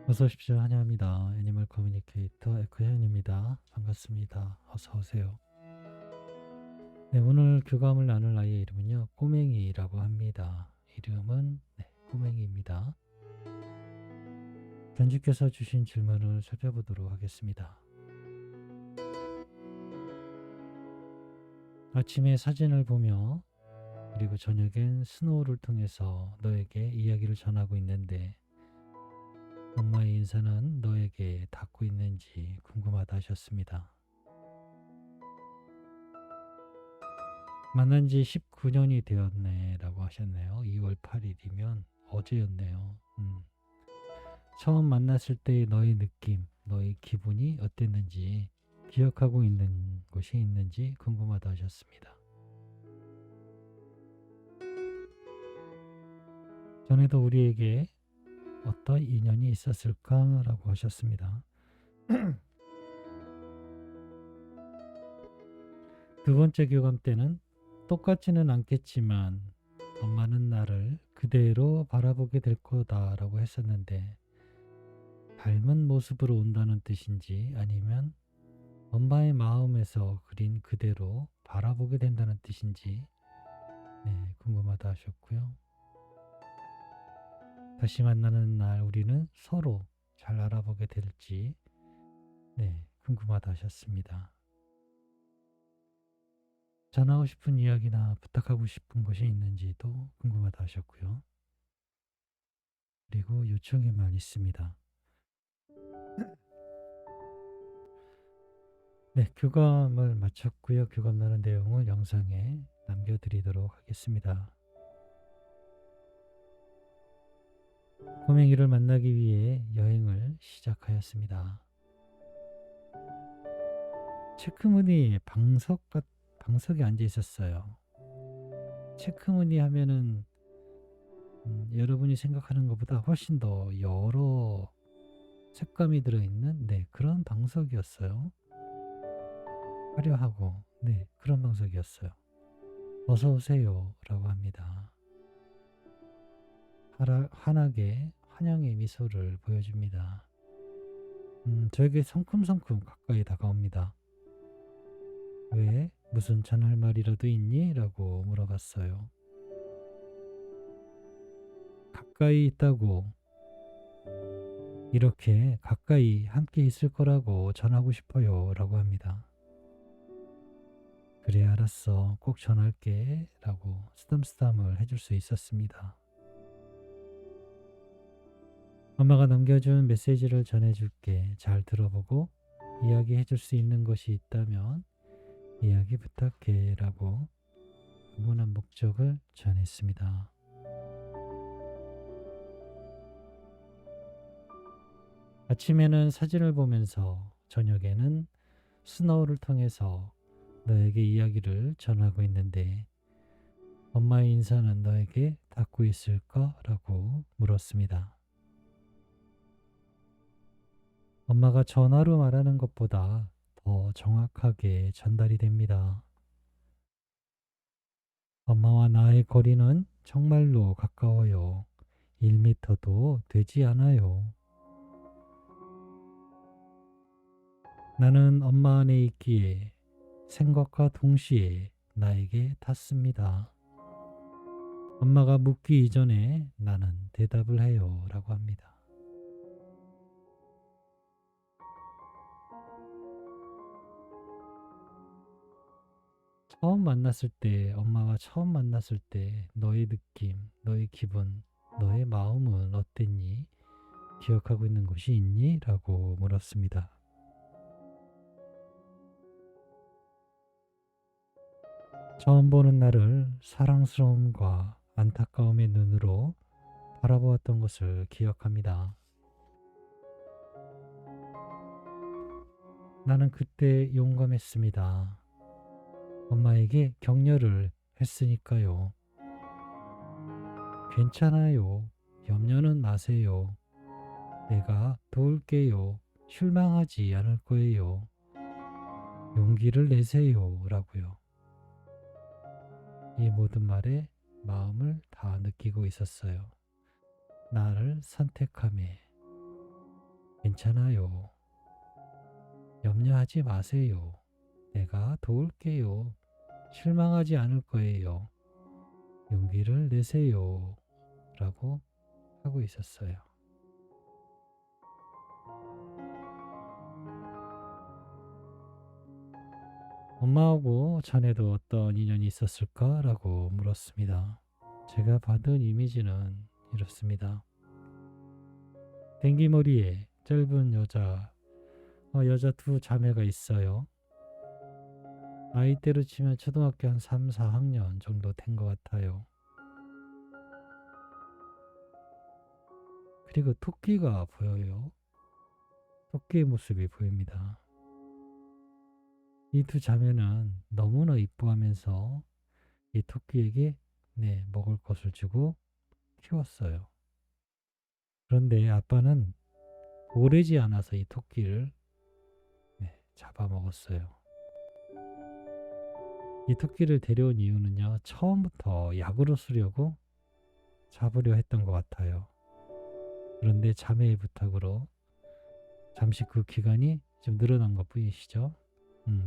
어서 오십시오. 환영합니다. 애니멀 커뮤니케이터 에크현입니다. 반갑습니다. 어서 오세요. 네, 오늘 교감을 나눌 아이의 이름은요. 꼬맹이라고 합니다. 이름은 꼬맹이입니다. 견주께서 주신 질문을 살펴보도록 하겠습니다. 아침에 사진을 보며 그리고 저녁엔 스노우를 통해서 너에게 이야기를 전하고 있는데 엄마의 인사는 너에게 닿고 있는지 궁금하다 하셨습니다. 만난 지 19년이 되었네 라고 하셨네요. 2월 8일이면 어제였네요. 처음 만났을 때의 너의 느낌, 너의 기분이 어땠는지 기억하고 있는 것이 있는지 궁금하다 하셨습니다. 전에도 우리에게 어떤 인연이 있었을까라고 하셨습니다. 두 번째 교감 때는 똑같지는 않겠지만 엄마는 나를 그대로 바라보게 될 거다라고 했었는데 닮은 모습으로 온다는 뜻인지 아니면 엄마의 마음에서 그린 그대로 바라보게 된다는 뜻인지 궁금하다 하셨고요. 다시 만나는 날 우리는 서로 잘 알아보게 될지 궁금하다 하셨습니다. 전하고 싶은 이야기나 부탁하고 싶은 것이 있는지도 궁금하다 하셨고요. 그리고 요청의 말 있습니다. 네, 교감을 마쳤고요. 교감 나눈 내용을 영상에 남겨드리도록 하겠습니다. 꼬맹이를 만나기 위해 여행을 시작하였습니다. 체크무늬 방석에 앉아 있었어요. 체크무늬 하면은 여러분이 생각하는 것보다 훨씬 더 여러 색감이 들어있는 그런 방석이었어요. 화려하고 그런 방석이었어요. 어서 오세요 라고 합니다. 환하게 환영의 미소를 보여줍니다. 저에게 성큼성큼 가까이 다가옵니다. 왜? 무슨 전할 말이라도 있니? 라고 물어봤어요. 가까이 있다고, 이렇게 가까이 함께 있을 거라고 전하고 싶어요 라고 합니다. 그래 알았어, 꼭 전할게 라고 쓰담쓰담을 해줄 수 있었습니다. 엄마가 남겨준 메시지를 전해줄게. 잘 들어보고 이야기해줄 수 있는 것이 있다면 이야기 부탁해 라고 응원한 목적을 전했습니다. 아침에는 사진을 보면서 저녁에는 스노우를 통해서 너에게 이야기를 전하고 있는데 엄마의 인사는 너에게 닿고 있을까? 라고 물었습니다. 엄마가 전화로 말하는 것보다 더 정확하게 전달이 됩니다. 엄마와 나의 거리는 정말로 가까워요. 1미터도 되지 않아요. 나는 엄마 안에 있기에 생각과 동시에 나에게 닿습니다. 엄마가 묻기 이전에 나는 대답을 해요 라고 합니다. 처음 만났을 때, 엄마와 처음 만났을 때 너의 느낌, 너의 기분, 너의 마음은 어땠니? 기억하고 있는 것이 있니? 라고 물었습니다. 처음 보는 나를 사랑스러움과 안타까움의 눈으로 바라보았던 것을 기억합니다. 나는 그때 용감했습니다. 엄마에게 격려를 했으니까요. 괜찮아요. 염려는 마세요. 내가 도울게요. 실망하지 않을 거예요. 용기를 내세요. 라고요. 이 모든 말에 마음을 다 느끼고 있었어요. 나를 선택함에. 괜찮아요. 염려하지 마세요. 내가 도울게요. 실망하지 않을 거예요. 용기를 내세요. 라고 하고 있었어요. 엄마하고 전에도 어떤 인연이 있었을까라고 물었습니다. 제가 받은 이미지는 이렇습니다. 댕기머리에 짧은 여자 두 자매가 있어요. 나이대로 치면 초등학교 한 3, 4학년 정도 된 것 같아요. 그리고 토끼가 보여요. 토끼의 모습이 보입니다. 이 두 자매는 너무나 이뻐하면서 이 토끼에게 먹을 것을 주고 키웠어요. 그런데 아빠는 오래지 않아서 이 토끼를 잡아먹었어요. 이 토끼를 데려온 이유는요, 처음부터 약으로 쓰려고 잡으려 했던 것 같아요. 그런데 자매의 부탁으로 잠시 그 기간이 좀 늘어난 것 뿐이시죠.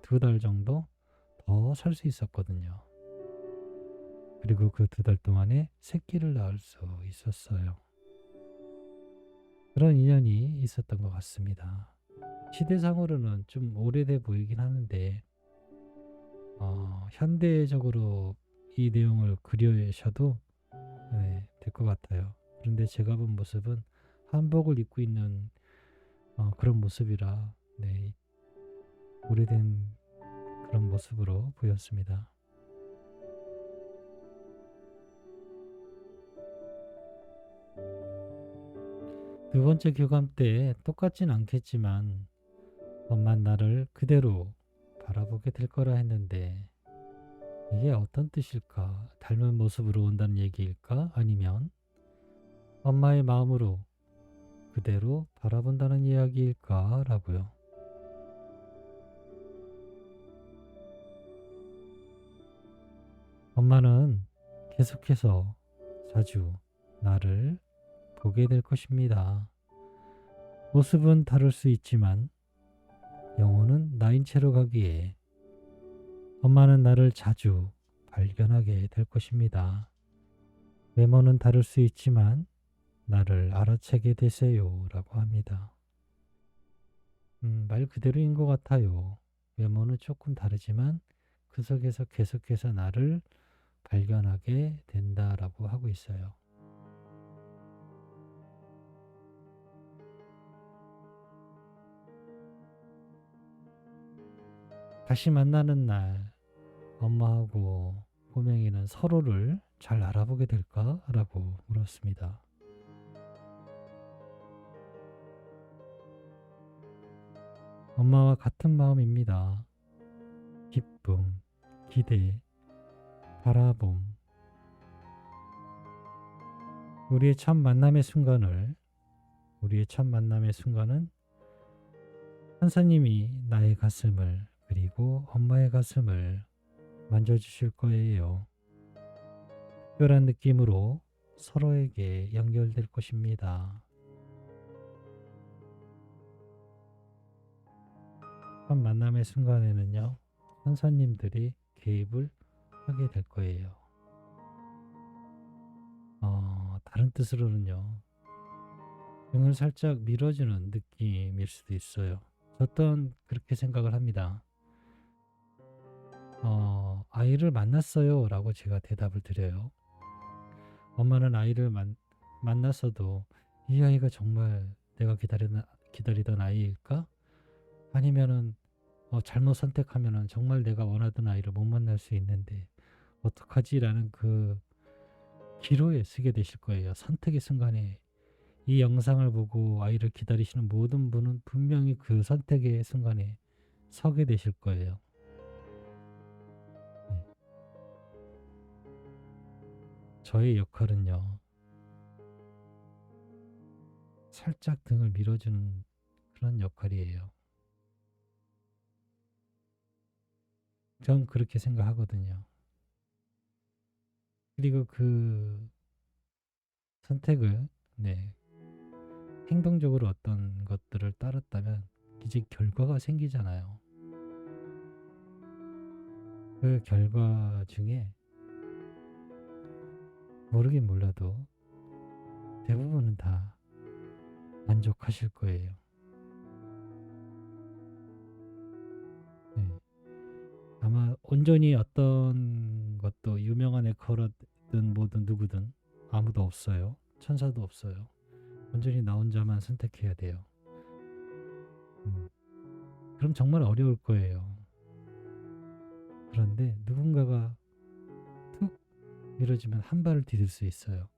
2달 정도 더 살 수 있었거든요. 그리고 그 2달 동안에 새끼를 낳을 수 있었어요. 그런 인연이 있었던 것 같습니다. 시대상으로는 좀 오래돼 보이긴 하는데 현대적으로 이 내용을 그려셔도 될 것 같아요. 그런데 제가 본 모습은 한복을 입고 있는 그런 모습이라 오래된 그런 모습으로 보였습니다. 두 번째 교감 때 똑같진 않겠지만 엄만 나를 그대로 바라보게 될 거라 했는데 이게 어떤 뜻일까? 닮은 모습으로 온다는 얘기일까? 아니면 엄마의 마음으로 그대로 바라본다는 이야기일까? 라고요. 엄마는 계속해서 자주 나를 보게 될 것입니다. 모습은 다를 수 있지만 영혼은 나인 채로 가기에 엄마는 나를 자주 발견하게 될 것입니다. 외모는 다를 수 있지만 나를 알아채게 되세요 라고 합니다. 말 그대로인 것 같아요. 외모는 조금 다르지만 그 속에서 계속해서 나를 발견하게 된다라고 하고 있어요. 다시 만나는 날 엄마하고 꼬맹이는 서로를 잘 알아보게 될까? 라고 물었습니다. 엄마와 같은 마음입니다. 기쁨, 기대, 바라봄. 우리의 첫 만남의 순간은 판사님이 나의 가슴을 그리고 엄마의 가슴을 만져주실 거예요. 특별한 느낌으로 서로에게 연결될 것입니다. 첫 만남의 순간에는요, 판사님들이 개입을 하게 될 거예요. 다른 뜻으로는요, 등을 살짝 밀어주는 느낌일 수도 있어요. 저 또한 그렇게 생각을 합니다. 아이를 만났어요 라고 제가 대답을 드려요. 엄마는 아이를 만났어도 이 아이가 정말 내가 기다리던 아이일까? 아니면은 잘못 선택하면은 정말 내가 원하던 아이를 못 만날 수 있는데 어떡하지? 라는 그 기로에 서게 되실 거예요. 선택의 순간에 이 영상을 보고 아이를 기다리시는 모든 분은 분명히 그 선택의 순간에 서게 되실 거예요. 네. 저의 역할은요, 살짝 등을 밀어주는 그런 역할이에요. 전 그렇게 생각하거든요. 그리고 그 선택을 행동적으로 어떤 것들을 따랐다면 이제 결과가 생기잖아요. 그 결과 중에 모르긴 몰라도 대부분은 다 만족하실 거예요. 네. 아마 온전히 어떤 것도 유명한 에커라든 뭐든 누구든 아무도 없어요. 천사도 없어요. 온전히 나 혼자만 선택해야 돼요. 음, 그럼 정말 어려울 거예요. 그런데 누군가가 툭 밀어주면 한 발을 디딜 수 있어요.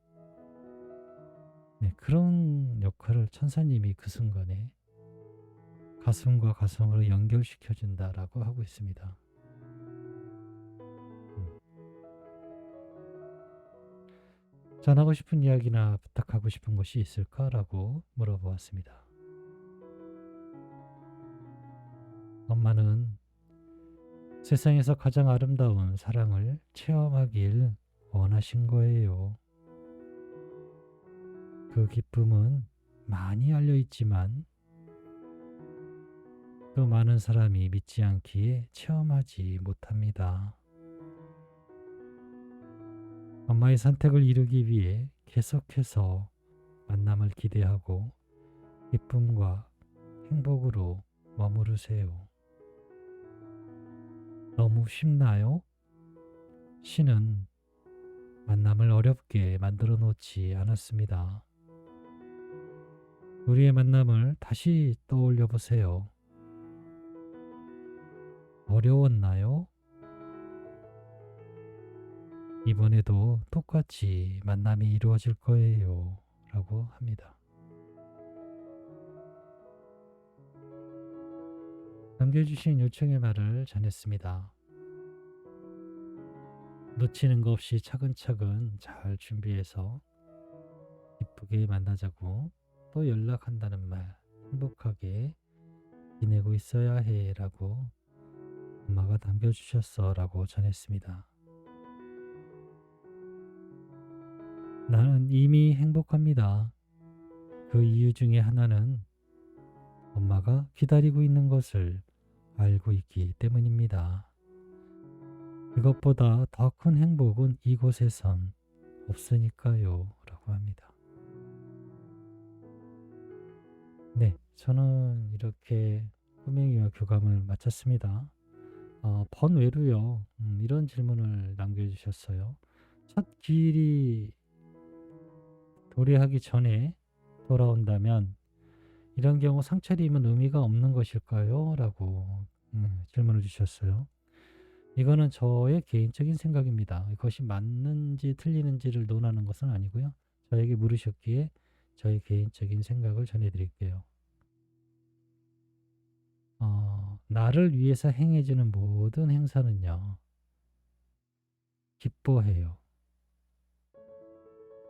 네, 그런 역할을 천사님이 그 순간에 가슴과 가슴으로 연결시켜 준다라고 하고 있습니다. 음. 전하고 싶은 이야기나 부탁하고 싶은 것이 있을까라고 물어보았습니다. 엄마는 세상에서 가장 아름다운 사랑을 체험하길 원하신 거예요. 그 기쁨은 많이 알려 있지만 또 많은 사람이 믿지 않기에 체험하지 못합니다. 엄마의 선택을 이루기 위해 계속해서 만남을 기대하고 기쁨과 행복으로 머무르세요. 너무 쉽나요? 신은 만남을 어렵게 만들어 놓지 않았습니다. 우리의 만남을 다시 떠올려 보세요. 어려웠나요? 이번에도 똑같이 만남이 이루어질 거예요. 라고 합니다. 남겨주신 요청의 말을 전했습니다. 놓치는 거 없이 차근차근 잘 준비해서 기쁘게 만나자고 또 연락한다는 말 행복하게 지내고 있어야 해 라고 엄마가 남겨주셨어 라고 전했습니다. 나는 이미 행복합니다. 그 이유 중에 하나는 엄마가 기다리고 있는 것을 알고 있기 때문입니다. 그것보다 더 큰 행복은 이곳에선 없으니까요. 라고 합니다. 네, 저는 이렇게 꼬맹이와 교감을 마쳤습니다. 번외로요. 이런 질문을 남겨주셨어요. 첫 기일이 도래하기 전에 돌아온다면 이런 경우 상차림은 의미가 없는 것일까요? 라고 질문을 주셨어요. 이거는 저의 개인적인 생각입니다. 이것이 맞는지 틀리는지를 논하는 것은 아니고요. 저에게 물으셨기에 저의 개인적인 생각을 전해드릴게요. 나를 위해서 행해지는 모든 행사는요, 기뻐해요.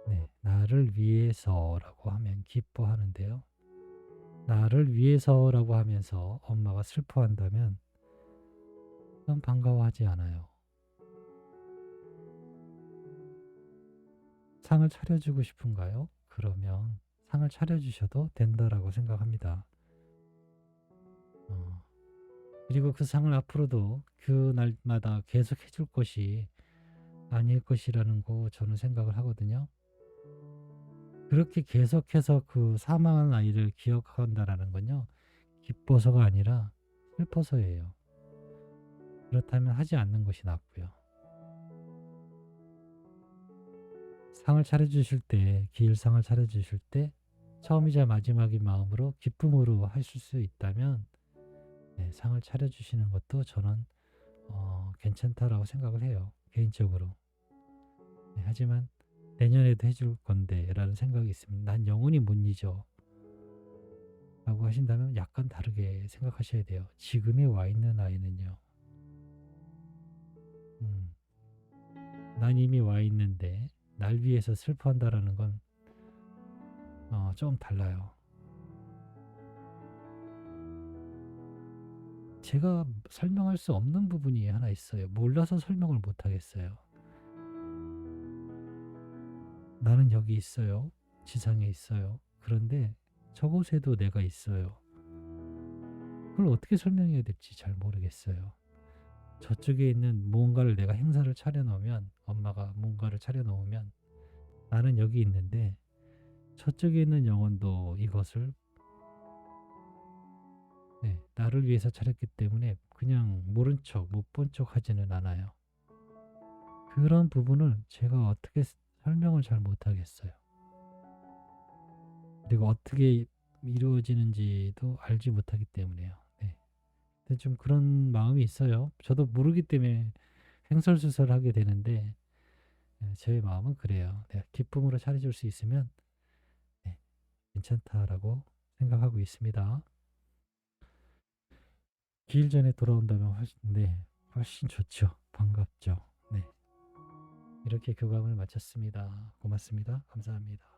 네, 나를 위해서라고 하면 기뻐하는데요. 나를 위해서라고 하면서 엄마가 슬퍼한다면 그건 반가워하지 않아요. 상을 차려주고 싶은가요? 그러면 상을 차려주셔도 된다라고 생각합니다. 그리고 그 상을 앞으로도 그 날마다 계속 해줄 것이 아닐 것이라는 거 저는 생각을 하거든요. 그렇게 계속해서 그 사망한 아이를 기억한다라는 건요, 기뻐서가 아니라 슬퍼서예요. 그렇다면 하지 않는 것이 낫고요. 상을 차려주실 때, 기일상을 차려주실 때 처음이자 마지막인 마음으로 기쁨으로 하실 수 있다면 네, 상을 차려주시는 것도 저는 괜찮다라고 생각을 해요. 개인적으로. 네, 하지만 내년에도 해줄 건데 라는 생각이 있습니다. 난 영원히 못 잊어 라고 하신다면 약간 다르게 생각하셔야 돼요. 지금에 와 있는 아이는요. 난 이미 와 있는데 날 위해서 슬퍼한다라는 건 좀 달라요. 제가 설명할 수 없는 부분이 하나 있어요. 몰라서 설명을 못 하겠어요. 나는 여기 있어요. 지상에 있어요. 그런데 저곳에도 내가 있어요. 그걸 어떻게 설명해야 될지 잘 모르겠어요. 저쪽에 있는 무언가를 내가 행사를 차려놓으면, 엄마가 무언가를 차려놓으면 나는 여기 있는데 저쪽에 있는 영혼도 이것을 나를 위해서 차렸기 때문에 그냥 모른 척, 못 본 척 하지는 않아요. 그런 부분을 제가 어떻게 설명을 잘 못하겠어요. 그리고 어떻게 이루어지는지도 알지 못하기 때문에요. 네. 근데 좀 그런 마음이 있어요. 저도 모르기 때문에 횡설수설하게 되는데 제 마음은 그래요. 내가 기쁨으로 차려줄 수 있으면 네, 괜찮다라고 생각하고 있습니다. 기일 전에 돌아온다면 훨씬 좋죠. 반갑죠. 네. 이렇게 교감을 마쳤습니다. 고맙습니다. 감사합니다.